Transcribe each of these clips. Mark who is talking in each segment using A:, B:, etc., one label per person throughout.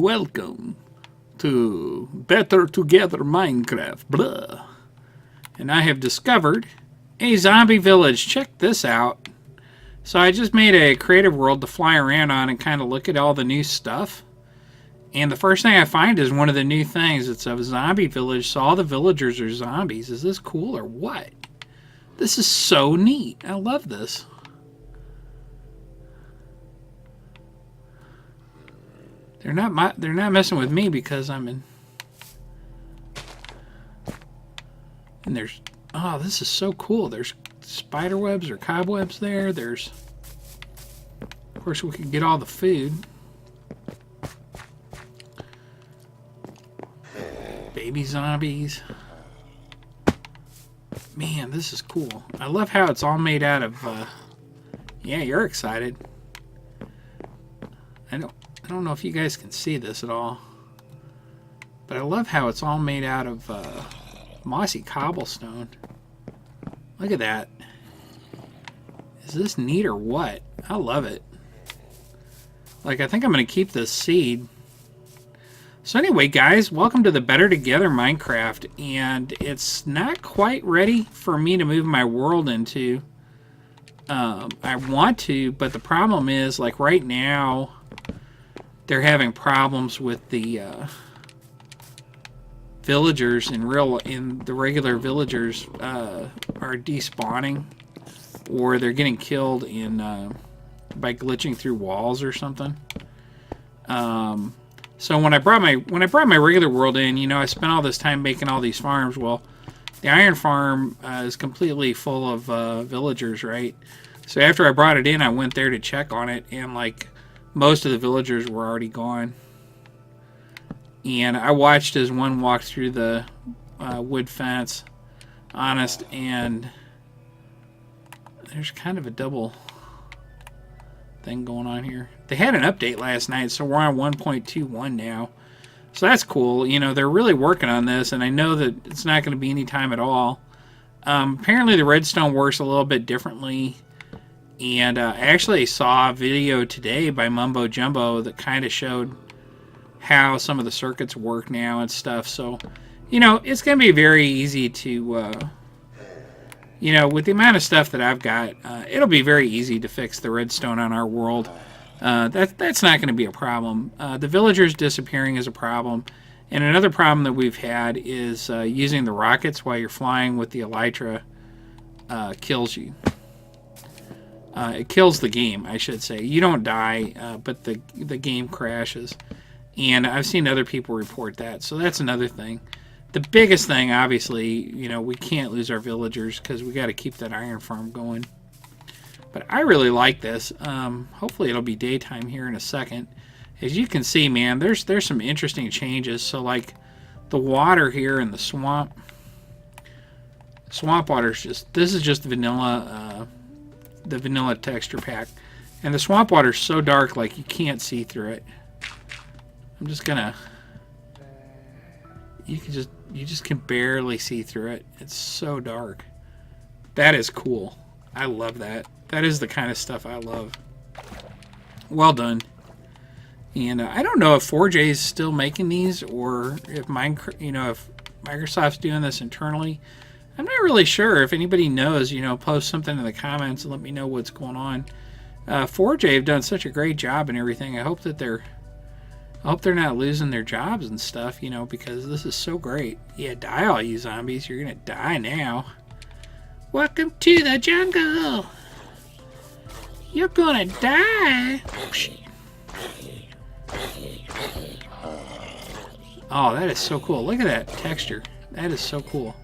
A: welcome to Better Together Minecraft. Blah. And I have discovered a zombie village. Check this out. So I just made a creative world to fly around on and kind of look at all the new stuff. And the first thing I find is one of the new things. It's a zombie village, so all the villagers are zombies. Is this cool or what? This is so neat. I love this. They're not messing with me because I'm in. And there's, oh, this is so cool. There's spider webs or cobwebs there. There's, of course, we can get all the food. Baby zombies. Man, this is cool. I love how it's all made out of, yeah, you're excited. I don't know if you guys can see this at all, but I love how it's all made out of mossy cobblestone. Look at that. Is this neat or what? I love it. Like, I think I'm going to keep this seed. So anyway, guys, welcome to the Better Together Minecraft, and it's not quite ready for me to move my world into. I want to, but the problem is, like right now, they're having problems with the villagers in the regular villagers are despawning, or they're getting killed by glitching through walls or something. So when I brought my regular world in, you know, I spent all this time making all these farms. Well, the iron farm is completely full of villagers, right? So after I brought it in, I went there to check on it, and like, most of the villagers were already gone. And I watched as one walked through the wood fence, honest, and there's kind of a double thing going on here. They had an update last night, so we're on 1.21 now. So that's cool. You know, they're really working on this, and I know that it's not going to be any time at all. Apparently the redstone works a little bit differently. And I actually saw a video today by Mumbo Jumbo that kind of showed how some of the circuits work now and stuff. So, you know, it's going to be very easy to, you know, with the amount of stuff that I've got, it'll be very easy to fix the redstone on our world. That's not going to be a problem. The villagers disappearing is a problem. And another problem that we've had is using the rockets while you're flying with the elytra kills you. It kills the game, I should say. You don't die, but the game crashes. And I've seen other people report that, so that's another thing. The biggest thing, obviously, you know, we can't lose our villagers because we got to keep that iron farm going. But I really like this. Hopefully it'll be daytime here in a second. As you can see, man, there's some interesting changes. So, like, the water here in the swamp water's just, this is just vanilla, the vanilla texture pack, and the swamp water is so dark, like you can't see through it. I'm just gonna, you just can barely see through it. It's so dark. That is cool. I love that. That is the kind of stuff I love. Well done. And I don't know if 4J is still making these, or if Minecraft, you know, if Microsoft's doing this internally. I'm not really sure. If anybody knows, you know, post something in the comments and let me know what's going on. 4J have done such a great job and everything. I hope they're not losing their jobs and stuff, you know, because this is so great. Yeah, die all you zombies. You're gonna die now. Welcome to the jungle. You're gonna die. Oh, that is so cool. Look at that texture. That is so cool.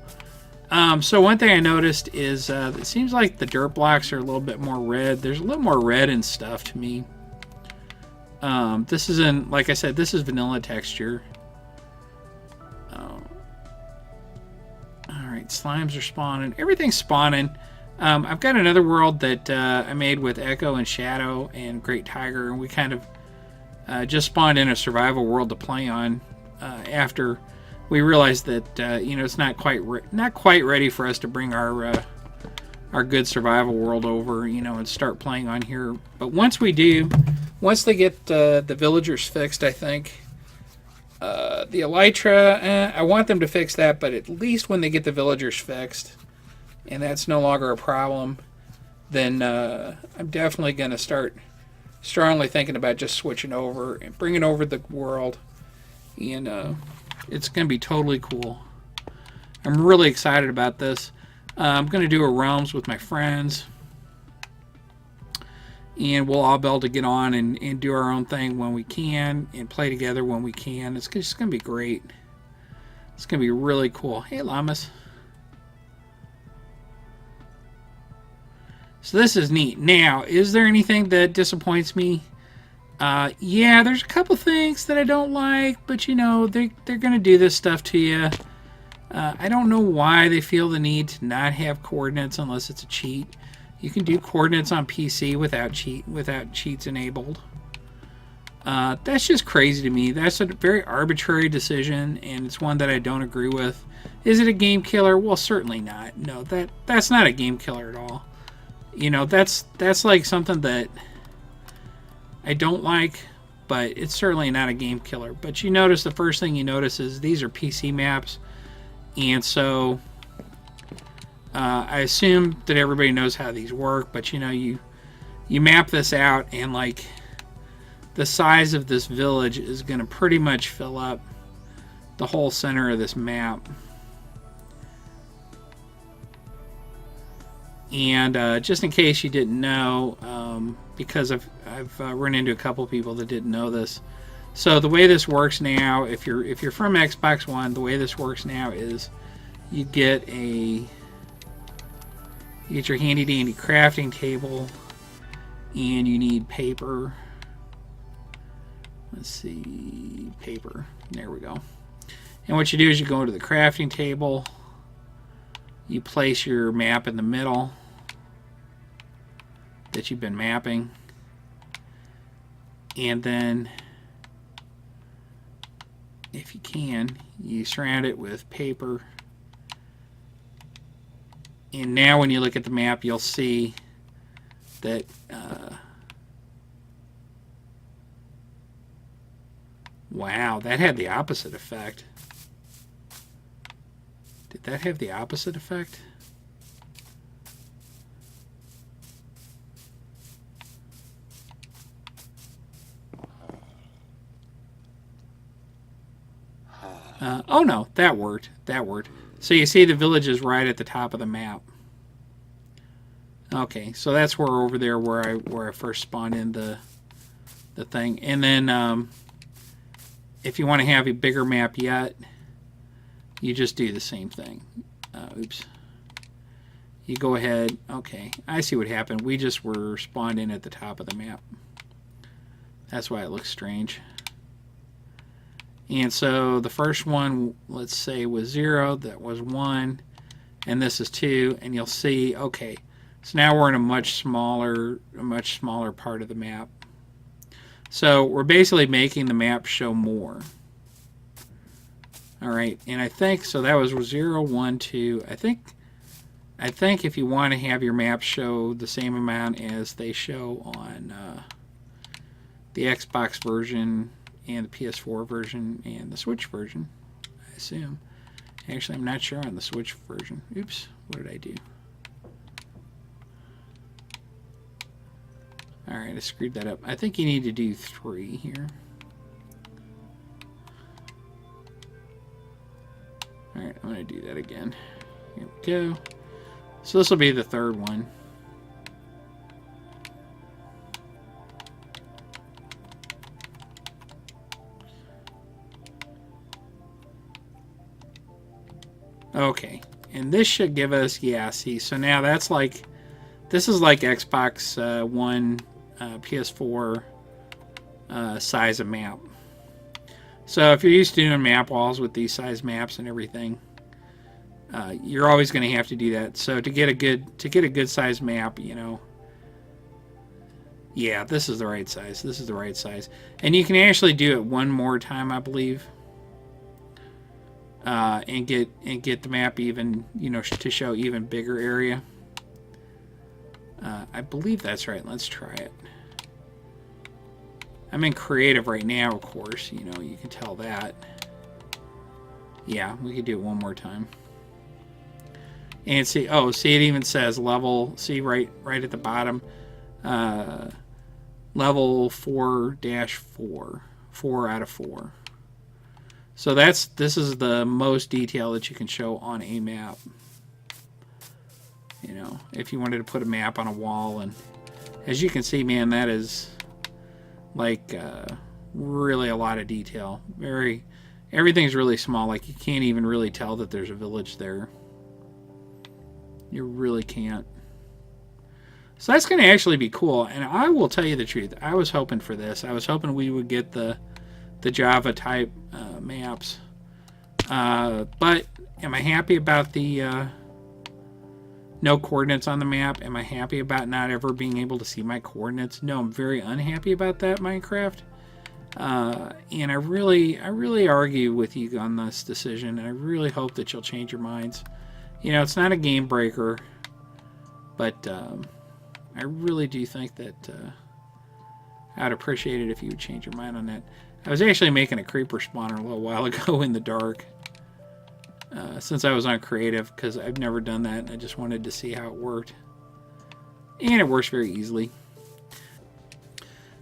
A: So one thing I noticed is it seems like the dirt blocks are a little bit more red. There's a little more red and stuff to me. This isn't, like I said, this is vanilla texture. Alright, slimes are spawning. Everything's spawning. I've got another world that I made with Echo and Shadow and Great Tiger, and we kind of just spawned in a survival world to play on after we realized that you know, it's not quite ready for us to bring our good survival world over, you know, and start playing on here. But once we do, once they get the villagers fixed, I think The elytra, I want them to fix that, but at least when they get the villagers fixed, and that's no longer a problem, then I'm definitely going to start strongly thinking about just switching over and bringing over the world. And it's going to be totally cool. I'm really excited about this. I'm going to do a realms with my friends, and we'll all be able to get on and do our own thing when we can and play together when we can. It's just going to be great. It's going to be really cool. Hey, llamas. So this is neat. Now, is there anything that disappoints me? Yeah, there's a couple things that I don't like, but you know, they're going to do this stuff to you. I don't know why they feel the need to not have coordinates unless it's a cheat. You can do coordinates on PC without cheats enabled. That's just crazy to me. That's a very arbitrary decision, and it's one that I don't agree with. Is it a game killer? Well, certainly not. No, that's not a game killer at all. You know, that's like something that I don't like, but it's certainly not a game killer. But you notice the first thing you notice is these are PC maps, and so I assume that everybody knows how these work. But you know, you map this out, and like the size of this village is going to pretty much fill up the whole center of this map. And just in case you didn't know, because I've run into a couple people that didn't know this. So the way this works now, if you're from Xbox One, the way this works now is you get your handy dandy crafting table, and you need paper. Let's see, paper. There we go. And what you do is you go to the crafting table, you place your map in the middle that you've been mapping, and then if you can, you surround it with paper. And now when you look at the map, you'll see that wow, that had the opposite effect. Did that have the opposite effect? Oh no, that worked. That worked. So you see the village is right at the top of the map. Okay, so that's where over there where I first spawned in the thing. And then if you want to have a bigger map yet, you just do the same thing. Oops. You go ahead. Okay, I see what happened. We just were spawned in at the top of the map. That's why it looks strange. And so the first one, let's say, was 0. That was 1. And this is 2. And you'll see, okay, so now we're in a much smaller part of the map. So we're basically making the map show more. All right, and I think, so that was 0, 1, 2. I think if you want to have your maps show the same amount as they show on the Xbox version and the PS4 version and the Switch version, I assume. Actually, I'm not sure on the Switch version. Oops, what did I do? Alright, I screwed that up. I think you need to do 3 here. Alright, I'm going to do that again. Here we go. So this will be the third one. Okay, and this should give us, yeah, see, so now that's like, this is like Xbox One, PS4 size of map. So if you're used to doing map walls with these size maps and everything, you're always going to have to do that. So to get a good size map, you know, yeah, this is the right size. This is the right size, and you can actually do it one more time, I believe. And get the map even, you know, to show even bigger area. I believe that's right. Let's try it. I'm in creative right now, of course. You know, you can tell that. Yeah, we could do it one more time. And see, oh, see, it even says level. See, right at the bottom, level 4-4, 4 out of 4. So this is the most detail that you can show on a map. You know, if you wanted to put a map on a wall, and as you can see, man, that is like really a lot of detail. Everything's really small. Like you can't even really tell that there's a village there. You really can't. So that's going to actually be cool. And I will tell you the truth. I was hoping for this. I was hoping we would get the Java type maps. But am I happy about the no coordinates on the map? Am I happy about not ever being able to see my coordinates? No, I'm very unhappy about that, Minecraft. And I really argue with you on this decision. And I really hope that you'll change your minds. You know, it's not a game breaker, but I really do think that I'd appreciate it if you would change your mind on that. I was actually making a creeper spawner a little while ago in the dark, since I was on creative, because I've never done that, and I just wanted to see how it worked. And it works very easily.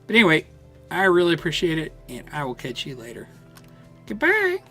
A: But anyway, I really appreciate it, and I will catch you later. Goodbye.